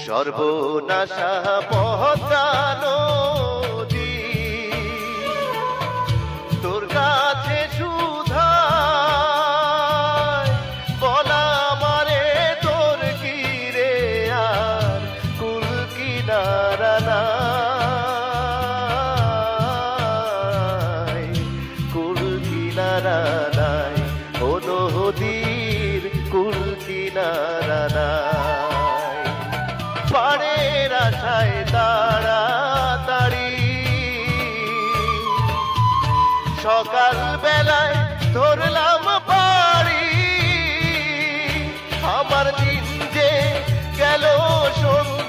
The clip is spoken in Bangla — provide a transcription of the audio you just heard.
সর্বনাশা পদ্মা নদী তোর কাছে সুধায় বলা মারে তোর কি রে আর কুল কিনারা নাই, কুল কিনারা নাই, ও নদীর কুল কিনারা নাই। পাড়ের আশায় তাড়াতাড়ি সকাল বেলায় ধরলাম পাড়ি, আমার দিন যে গেল সন্ধ্যা